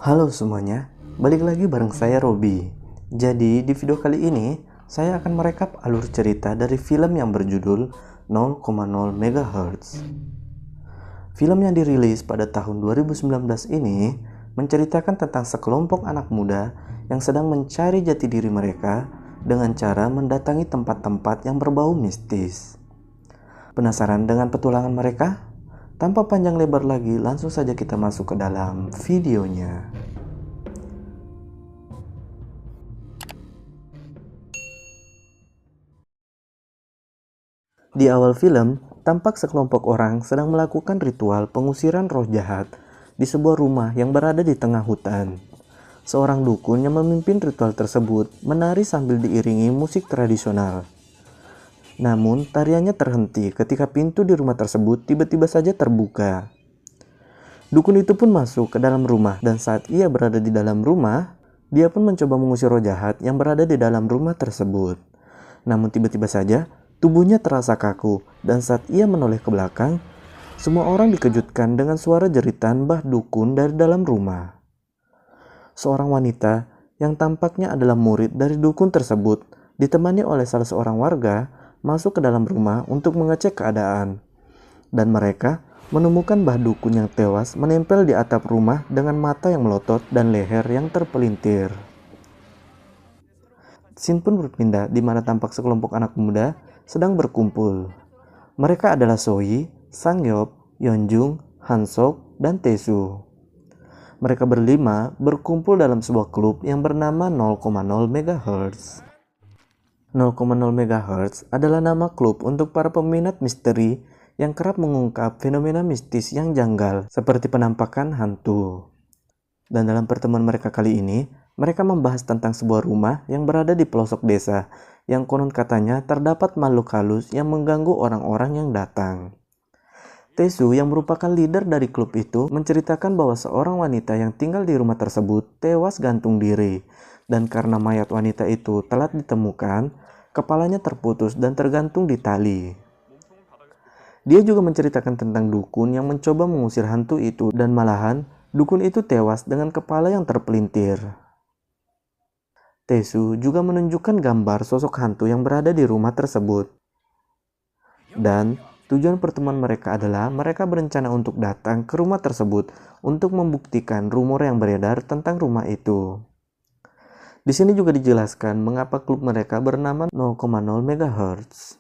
Halo semuanya, balik lagi bareng saya Robi. Jadi di video kali ini saya akan merekap alur cerita dari film yang berjudul 0,0 MHz. Film yang dirilis pada tahun 2019 ini menceritakan tentang sekelompok anak muda yang sedang mencari jati diri mereka dengan cara mendatangi tempat-tempat yang berbau mistis. Penasaran dengan petualangan mereka? Tanpa panjang lebar lagi, langsung saja kita masuk ke dalam videonya. Di awal film, tampak sekelompok orang sedang melakukan ritual pengusiran roh jahat di sebuah rumah yang berada di tengah hutan. Seorang dukun yang memimpin ritual tersebut menari sambil diiringi musik tradisional. Namun, tariannya terhenti ketika pintu di rumah tersebut tiba-tiba saja terbuka. Dukun itu pun masuk ke dalam rumah, dan saat ia berada di dalam rumah, dia pun mencoba mengusir roh jahat yang berada di dalam rumah tersebut. Namun tiba-tiba saja, tubuhnya terasa kaku, dan saat ia menoleh ke belakang, semua orang dikejutkan dengan suara jeritan Mbah Dukun dari dalam rumah. Seorang wanita yang tampaknya adalah murid dari dukun tersebut, ditemani oleh salah seorang warga, masuk ke dalam rumah untuk mengecek keadaan. Dan mereka menemukan Mbah Dukun yang tewas menempel di atap rumah dengan mata yang melotot dan leher yang terpelintir. Scene pun berpindah di mana tampak sekelompok anak muda sedang berkumpul. Mereka adalah Sohee, Sangyop, Yeonjung, Hansok, dan Taesoo. Mereka berlima berkumpul dalam sebuah klub yang bernama 0,0 MHz. 0,0 MHz adalah nama klub untuk para peminat misteri yang kerap mengungkap fenomena mistis yang janggal seperti penampakan hantu. Dan dalam pertemuan mereka kali ini, mereka membahas tentang sebuah rumah yang berada di pelosok desa yang konon katanya terdapat makhluk halus yang mengganggu orang-orang yang datang. Taesoo yang merupakan leader dari klub itu menceritakan bahwa seorang wanita yang tinggal di rumah tersebut tewas gantung diri, dan karena mayat wanita itu telat ditemukan, kepalanya terputus dan tergantung di tali. Dia juga menceritakan tentang dukun yang mencoba mengusir hantu itu, dan malahan dukun itu tewas dengan kepala yang terpelintir. Taesoo juga menunjukkan gambar sosok hantu yang berada di rumah tersebut. Dan tujuan pertemuan mereka adalah mereka berencana untuk datang ke rumah tersebut untuk membuktikan rumor yang beredar tentang rumah itu. Di sini juga dijelaskan mengapa klub mereka bernama 0,0 MHz.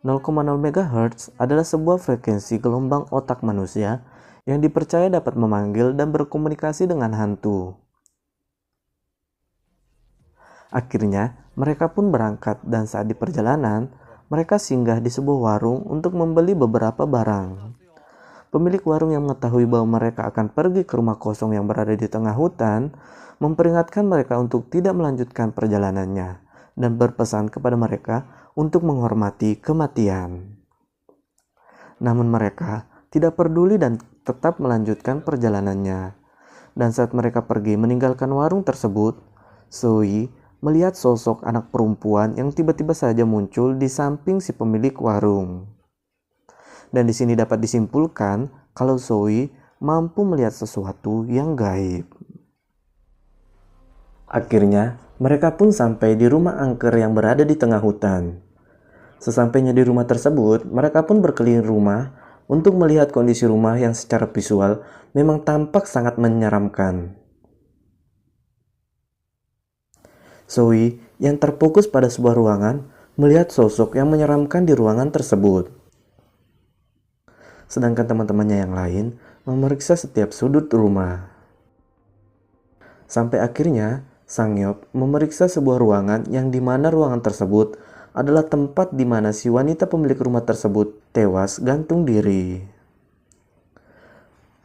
0,0 MHz adalah sebuah frekuensi gelombang otak manusia yang dipercaya dapat memanggil dan berkomunikasi dengan hantu. Akhirnya, mereka pun berangkat dan saat di perjalanan, mereka singgah di sebuah warung untuk membeli beberapa barang. Pemilik warung yang mengetahui bahwa mereka akan pergi ke rumah kosong yang berada di tengah hutan, memperingatkan mereka untuk tidak melanjutkan perjalanannya dan berpesan kepada mereka untuk menghormati kematian. Namun mereka tidak peduli dan tetap melanjutkan perjalanannya. Dan saat mereka pergi meninggalkan warung tersebut, Sohee melihat sosok anak perempuan yang tiba-tiba saja muncul di samping si pemilik warung. Dan di sini dapat disimpulkan kalau Sohee mampu melihat sesuatu yang gaib. Akhirnya, mereka pun sampai di rumah angker yang berada di tengah hutan. Sesampainya di rumah tersebut, mereka pun berkeliling rumah untuk melihat kondisi rumah yang secara visual memang tampak sangat menyeramkan. Sohee yang terfokus pada sebuah ruangan melihat sosok yang menyeramkan di ruangan tersebut. Sedangkan teman-temannya yang lain memeriksa setiap sudut rumah. Sampai akhirnya, Sangyop memeriksa sebuah ruangan yang dimana ruangan tersebut adalah tempat di mana si wanita pemilik rumah tersebut tewas gantung diri.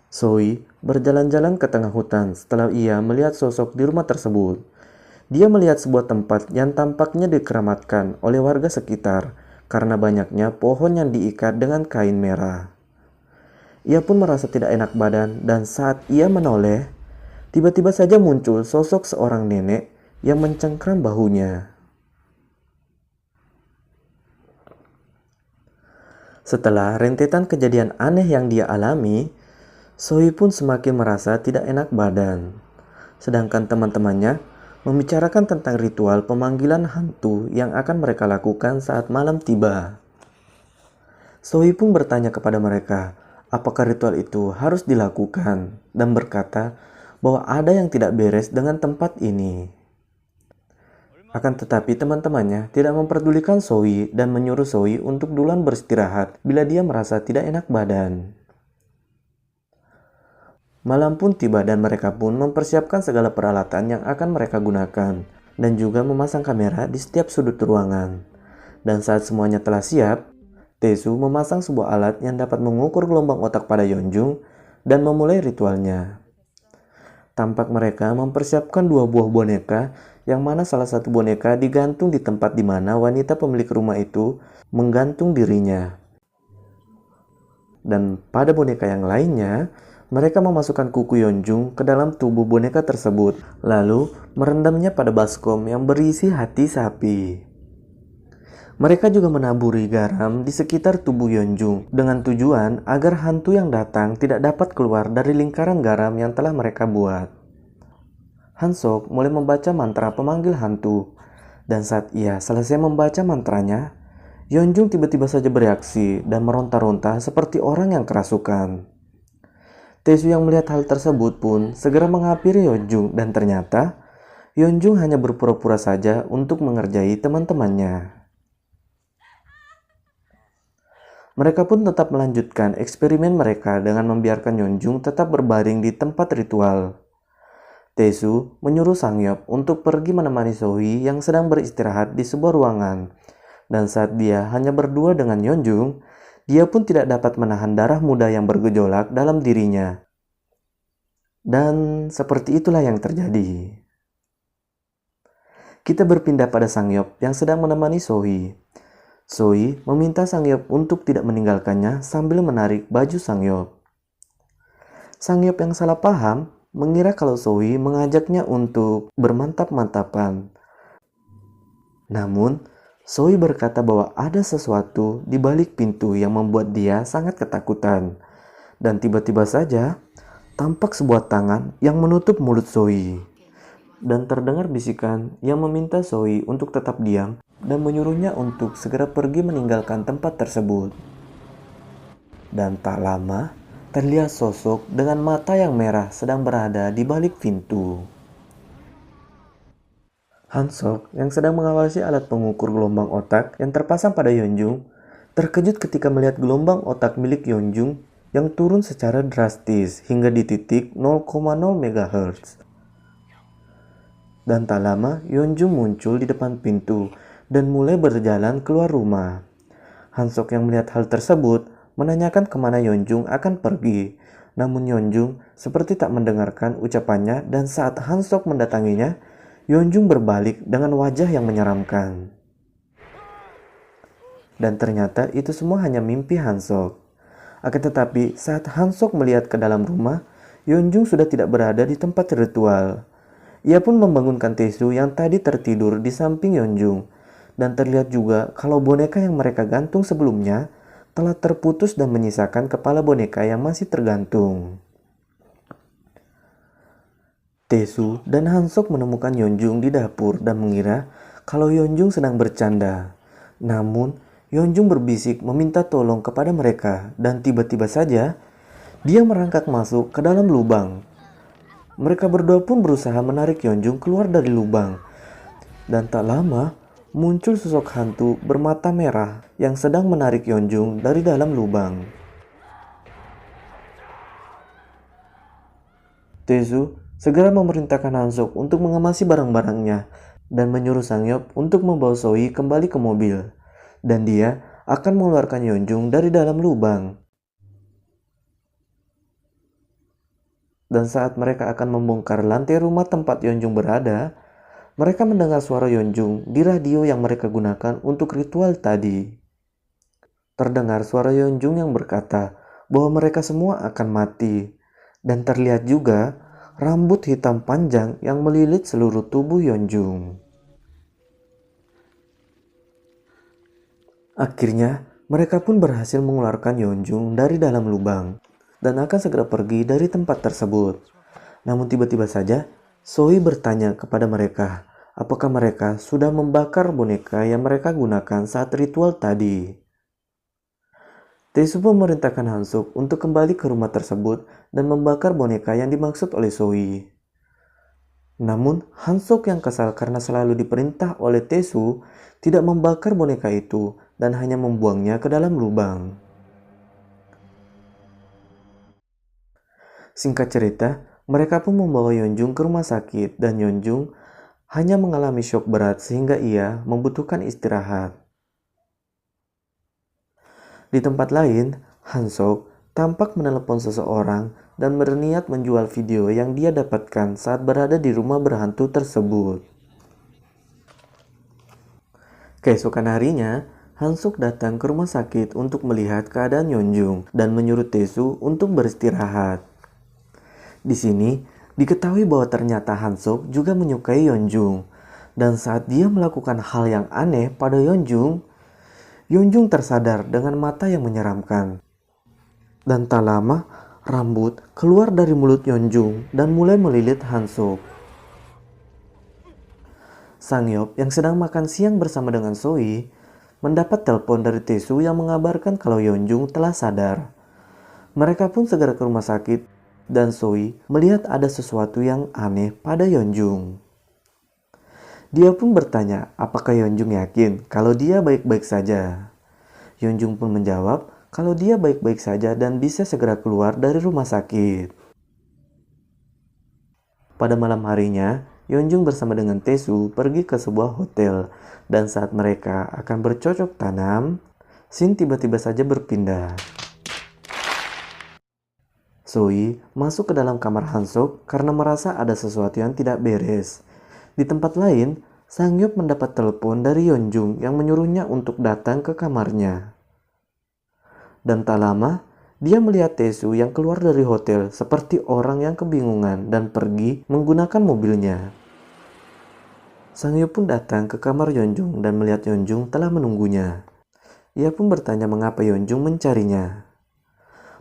Sohee berjalan-jalan ke tengah hutan setelah ia melihat sosok di rumah tersebut. Dia melihat sebuah tempat yang tampaknya dikeramatkan oleh warga sekitar karena banyaknya pohon yang diikat dengan kain merah. Ia pun merasa tidak enak badan dan saat ia menoleh, tiba-tiba saja muncul sosok seorang nenek yang mencengkram bahunya. Setelah rentetan kejadian aneh yang dia alami, Sohee pun semakin merasa tidak enak badan. Sedangkan teman-temannya membicarakan tentang ritual pemanggilan hantu yang akan mereka lakukan saat malam tiba. Sohee pun bertanya kepada mereka, apakah ritual itu harus dilakukan, dan berkata bahwa ada yang tidak beres dengan tempat ini. Akan tetapi teman-temannya tidak memperdulikan Sohee dan menyuruh Sohee untuk duluan beristirahat bila dia merasa tidak enak badan. Malam pun tiba dan mereka pun mempersiapkan segala peralatan yang akan mereka gunakan dan juga memasang kamera di setiap sudut ruangan. Dan saat semuanya telah siap, Tae-soo memasang sebuah alat yang dapat mengukur gelombang otak pada Yeonjung dan memulai ritualnya. Tampak mereka mempersiapkan 2 buah boneka yang mana salah satu boneka digantung di tempat di mana wanita pemilik rumah itu menggantung dirinya. Dan pada boneka yang lainnya, mereka memasukkan kuku Yeonjung ke dalam tubuh boneka tersebut, lalu merendamnya pada baskom yang berisi hati sapi. Mereka juga menaburi garam di sekitar tubuh Yeonjung dengan tujuan agar hantu yang datang tidak dapat keluar dari lingkaran garam yang telah mereka buat. Hansok mulai membaca mantra pemanggil hantu, dan saat ia selesai membaca mantranya, Yeonjung tiba-tiba saja bereaksi dan meronta-ronta seperti orang yang kerasukan. Tae-soo yang melihat hal tersebut pun segera menghampiri Yeonjung dan ternyata Yeonjung hanya berpura-pura saja untuk mengerjai teman-temannya. Mereka pun tetap melanjutkan eksperimen mereka dengan membiarkan Yeonjung tetap berbaring di tempat ritual. Tae-soo menyuruh Sang-yeop untuk pergi menemani Sohee yang sedang beristirahat di sebuah ruangan. Dan saat dia hanya berdua dengan Yeonjung, dia pun tidak dapat menahan darah muda yang bergejolak dalam dirinya. Dan seperti itulah yang terjadi. Kita berpindah pada Sang-yeop yang sedang menemani Sohee. Sohee meminta Sang-yeop untuk tidak meninggalkannya sambil menarik baju Sang-yeop. Sang-yeop yang salah paham mengira kalau Sohee mengajaknya untuk bermantap-mantapan. Namun, Sohee berkata bahwa ada sesuatu di balik pintu yang membuat dia sangat ketakutan. Dan tiba-tiba saja, tampak sebuah tangan yang menutup mulut Sohee. Dan terdengar bisikan yang meminta Sohee untuk tetap diam dan menyuruhnya untuk segera pergi meninggalkan tempat tersebut. Dan tak lama, terlihat sosok dengan mata yang merah sedang berada di balik pintu. Hansok yang sedang mengawasi alat pengukur gelombang otak yang terpasang pada Yeonjung terkejut ketika melihat gelombang otak milik Yeonjung yang turun secara drastis hingga di titik 0,0 MHz. Dan tak lama Yeonjung muncul di depan pintu dan mulai berjalan keluar rumah. Hansok yang melihat hal tersebut menanyakan kemana Yeonjung akan pergi. Namun Yeonjung seperti tak mendengarkan ucapannya dan saat Hansok mendatanginya, Yeonjung berbalik dengan wajah yang menyeramkan. Dan ternyata itu semua hanya mimpi Hansok. Akan tetapi saat Hansok melihat ke dalam rumah, Yeonjung sudah tidak berada di tempat ritual. Ia pun membangunkan Tae-soo yang tadi tertidur di samping Yeonjung. Dan terlihat juga kalau boneka yang mereka gantung sebelumnya telah terputus dan menyisakan kepala boneka yang masih tergantung. Tae-soo dan Hansok menemukan Yeonjung di dapur dan mengira kalau Yeonjung sedang bercanda. Namun, Yeonjung berbisik meminta tolong kepada mereka dan tiba-tiba saja dia merangkak masuk ke dalam lubang. Mereka berdua pun berusaha menarik Yeonjung keluar dari lubang. Dan tak lama, muncul sosok hantu bermata merah yang sedang menarik Yeonjung dari dalam lubang. Tae-soo segera memerintahkan Hansok untuk mengemasi barang-barangnya dan menyuruh Sang-yeop untuk membawa Sohee kembali ke mobil. Dan dia akan mengeluarkan Yeonjung dari dalam lubang. Dan saat mereka akan membongkar lantai rumah tempat Yeonjung berada, mereka mendengar suara Yeonjung di radio yang mereka gunakan untuk ritual tadi. Terdengar suara Yeonjung yang berkata bahwa mereka semua akan mati. Dan terlihat juga rambut hitam panjang yang melilit seluruh tubuh Yeonjung. Akhirnya, mereka pun berhasil mengeluarkan Yeonjung dari dalam lubang. dan akan segera pergi dari tempat tersebut. Namun tiba-tiba saja, Zoe bertanya kepada mereka, apakah mereka sudah membakar boneka yang mereka gunakan saat ritual tadi. Taesu memerintahkan Hansuk untuk kembali ke rumah tersebut dan membakar boneka yang dimaksud oleh Zoe. Namun, Hansuk yang kesal karena selalu diperintah oleh Taesu tidak membakar boneka itu dan hanya membuangnya ke dalam lubang. Singkat cerita, mereka pun membawa Yeonjung ke rumah sakit dan Yeonjung hanya mengalami syok berat sehingga ia membutuhkan istirahat. Di tempat lain, Hansok tampak menelepon seseorang dan berniat menjual video yang dia dapatkan saat berada di rumah berhantu tersebut. Keesokan harinya, Hansok datang ke rumah sakit untuk melihat keadaan Yeonjung dan menyuruh Taesu untuk beristirahat. Di sini, diketahui bahwa ternyata Hansok juga menyukai Yeonjung, dan saat dia melakukan hal yang aneh pada Yeonjung, Yeonjung tersadar dengan mata yang menyeramkan. Dan tak lama, rambut keluar dari mulut Yeonjung dan mulai melilit Hansok. Sangyop yang sedang makan siang bersama dengan Zoe mendapat telepon dari Taesu yang mengabarkan kalau Yeonjung telah sadar. Mereka pun segera ke rumah sakit dan Zoe melihat ada sesuatu yang aneh pada Yeonjung. Dia pun bertanya apakah Yeonjung yakin kalau dia baik-baik saja. Yeonjung pun menjawab kalau dia baik-baik saja dan bisa segera keluar dari rumah sakit. Pada malam harinya, Yeonjung bersama dengan Taesu pergi ke sebuah hotel dan saat mereka akan bercocok tanam, scene tiba-tiba saja berpindah. Zoe masuk ke dalam kamar Hansok karena merasa ada sesuatu yang tidak beres. Di tempat lain, Sangyup mendapat telepon dari Yeonjung yang menyuruhnya untuk datang ke kamarnya. Dan tak lama, dia melihat Taesu yang keluar dari hotel seperti orang yang kebingungan dan pergi menggunakan mobilnya. Sangyup pun datang ke kamar Yeonjung dan melihat Yeonjung telah menunggunya. Ia pun bertanya mengapa Yeonjung mencarinya.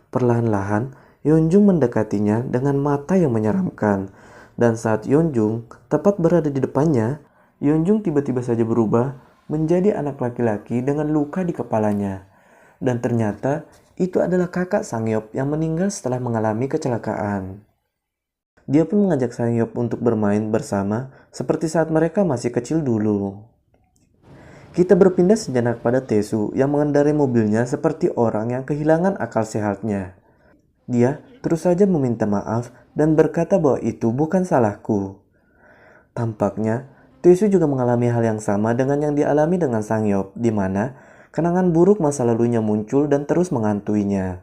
Perlahan-lahan, Yeonjung mendekatinya dengan mata yang menyeramkan. Dan saat Yeonjung tepat berada di depannya, Yeonjung tiba-tiba saja berubah menjadi anak laki-laki dengan luka di kepalanya. Dan ternyata itu adalah kakak Sangyop yang meninggal setelah mengalami kecelakaan. Dia pun mengajak Sangyop untuk bermain bersama seperti saat mereka masih kecil dulu. Kita berpindah sejenak pada Taesu yang mengendarai mobilnya seperti orang yang kehilangan akal sehatnya. Dia terus saja meminta maaf dan berkata bahwa itu bukan salahku. Tampaknya Taesu juga mengalami hal yang sama dengan yang dialami dengan Sangyop, di mana kenangan buruk masa lalunya muncul dan terus menghantui-nya.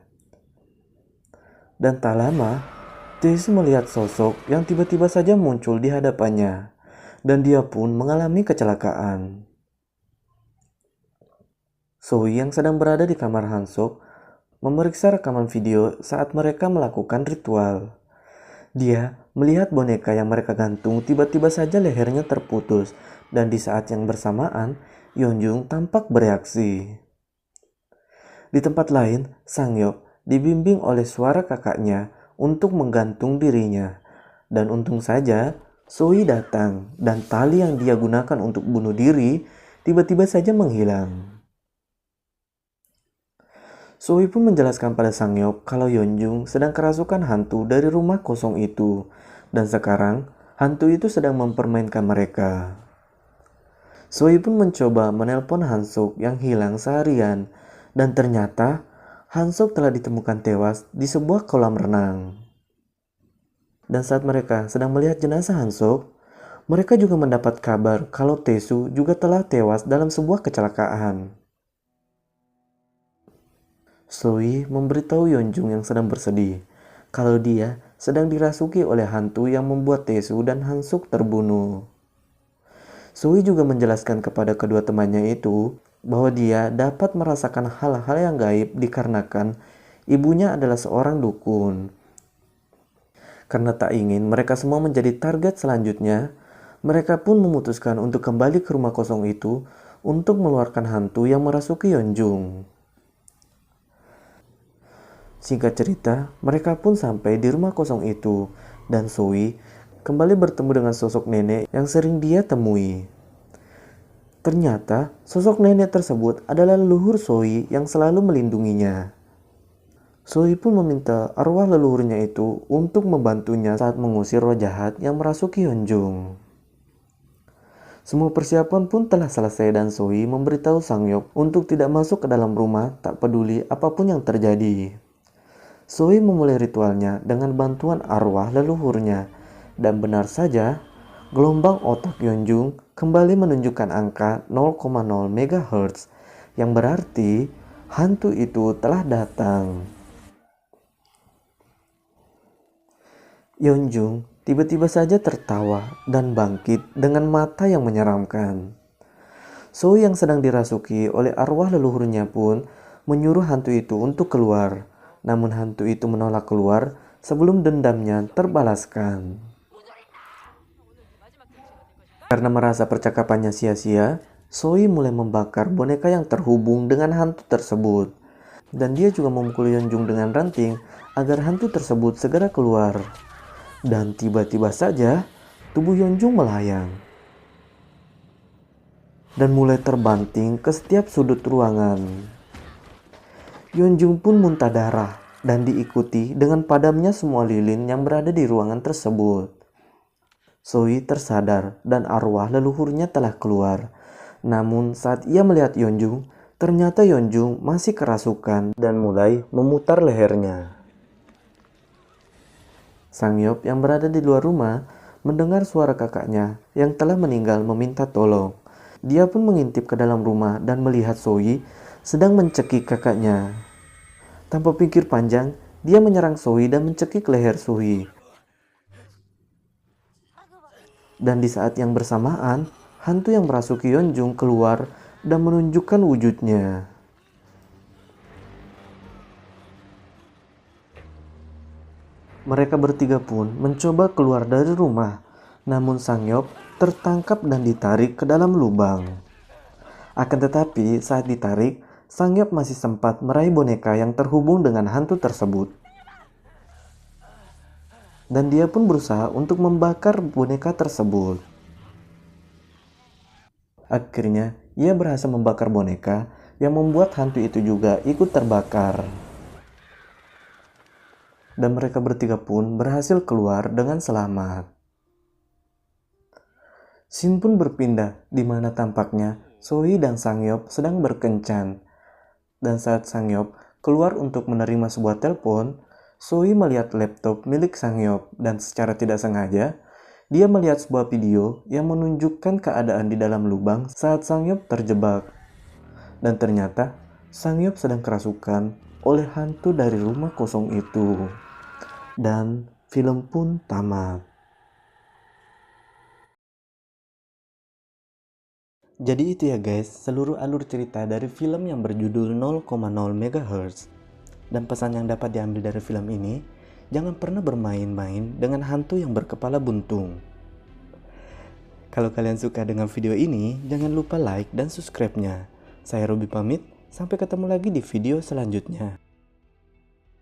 Dan tak lama, Taesu melihat sosok yang tiba-tiba saja muncul di hadapannya, dan dia pun mengalami kecelakaan. Zoe yang sedang berada di kamar Hansok memeriksa rekaman video saat mereka melakukan ritual. Dia melihat boneka yang mereka gantung tiba-tiba saja lehernya terputus, dan di saat yang bersamaan, Yeonjung tampak bereaksi. Di tempat lain, Sangyop dibimbing oleh suara kakaknya untuk menggantung dirinya. Dan untung saja, Zoe datang dan tali yang dia gunakan untuk bunuh diri tiba-tiba saja menghilang. Zoe pun menjelaskan pada Sangyop kalau Yeonjung sedang kerasukan hantu dari rumah kosong itu. Dan sekarang, hantu itu sedang mempermainkan mereka. Zoe pun mencoba menelpon Hansok yang hilang seharian. Dan ternyata, Hansok telah ditemukan tewas di sebuah kolam renang. Dan saat mereka sedang melihat jenazah Hansok, mereka juga mendapat kabar kalau Taesu juga telah tewas dalam sebuah kecelakaan. Zoe memberitahu Yeonjung yang sedang bersedih kalau dia sedang dirasuki oleh hantu yang membuat Taesu dan Hansok terbunuh. Zoe juga menjelaskan kepada kedua temannya itu bahwa dia dapat merasakan hal-hal yang gaib dikarenakan ibunya adalah seorang dukun. Karena tak ingin mereka semua menjadi target selanjutnya, mereka pun memutuskan untuk kembali ke rumah kosong itu untuk mengeluarkan hantu yang merasuki Yeonjung. Singkat cerita, mereka pun sampai di rumah kosong itu, dan Zoe kembali bertemu dengan sosok nenek yang sering dia temui. Ternyata, sosok nenek tersebut adalah leluhur Zoe yang selalu melindunginya. Zoe pun meminta arwah leluhurnya itu untuk membantunya saat mengusir roh jahat yang merasuki Hyunjung. Semua persiapan pun telah selesai dan Zoe memberitahu Sangyop untuk tidak masuk ke dalam rumah tak peduli apapun yang terjadi. Zoe memulai ritualnya dengan bantuan arwah leluhurnya, dan benar saja, gelombang otak Hyunjung kembali menunjukkan angka 0,0 MHz, yang berarti hantu itu telah datang. Hyunjung tiba-tiba saja tertawa dan bangkit dengan mata yang menyeramkan. Zoe yang sedang dirasuki oleh arwah leluhurnya pun menyuruh hantu itu untuk keluar. Namun hantu itu menolak keluar sebelum dendamnya terbalaskan. Karena merasa percakapannya sia-sia, Zoe mulai membakar boneka yang terhubung dengan hantu tersebut. Dan dia juga memukul Hyunjung dengan ranting agar hantu tersebut segera keluar. Dan tiba-tiba saja, tubuh Hyunjung melayang dan mulai terbanting ke setiap sudut ruangan. Hyunjung pun muntah darah dan diikuti dengan padamnya semua lilin yang berada di ruangan tersebut. Zoe tersadar dan arwah leluhurnya telah keluar. Namun saat ia melihat Hyunjung, ternyata Hyunjung masih kerasukan dan mulai memutar lehernya. Sangyop yang berada di luar rumah mendengar suara kakaknya yang telah meninggal meminta tolong. Dia pun mengintip ke dalam rumah dan melihat Zoe sedang mencekik kakaknya. Tanpa pikir panjang, dia menyerang Zoe dan mencekik leher Zoe. Dan di saat yang bersamaan, hantu yang merasuki Hyunjung keluar dan menunjukkan wujudnya. Mereka bertiga pun mencoba keluar dari rumah, namun Sangyop tertangkap dan ditarik ke dalam lubang. Akan tetapi saat ditarik, Sangyop masih sempat meraih boneka yang terhubung dengan hantu tersebut. Dan dia pun berusaha untuk membakar boneka tersebut. Akhirnya, ia berhasil membakar boneka yang membuat hantu itu juga ikut terbakar. Dan mereka bertiga pun berhasil keluar dengan selamat. Scene pun berpindah di mana tampaknya Zoe dan Sangyop sedang berkencan. Dan saat Sangyop keluar untuk menerima sebuah telepon, Zoe melihat laptop milik Sangyop dan secara tidak sengaja, dia melihat sebuah video yang menunjukkan keadaan di dalam lubang saat Sangyop terjebak. Dan ternyata Sangyop sedang kerasukan oleh hantu dari rumah kosong itu. Dan film pun tamat. Jadi itu ya guys, seluruh alur cerita dari film yang berjudul 0,0 MHz. Dan pesan yang dapat diambil dari film ini, jangan pernah bermain-main dengan hantu yang berkepala buntung. Kalau kalian suka dengan video ini, jangan lupa like dan subscribe-nya. Saya Robi pamit, sampai ketemu lagi di video selanjutnya.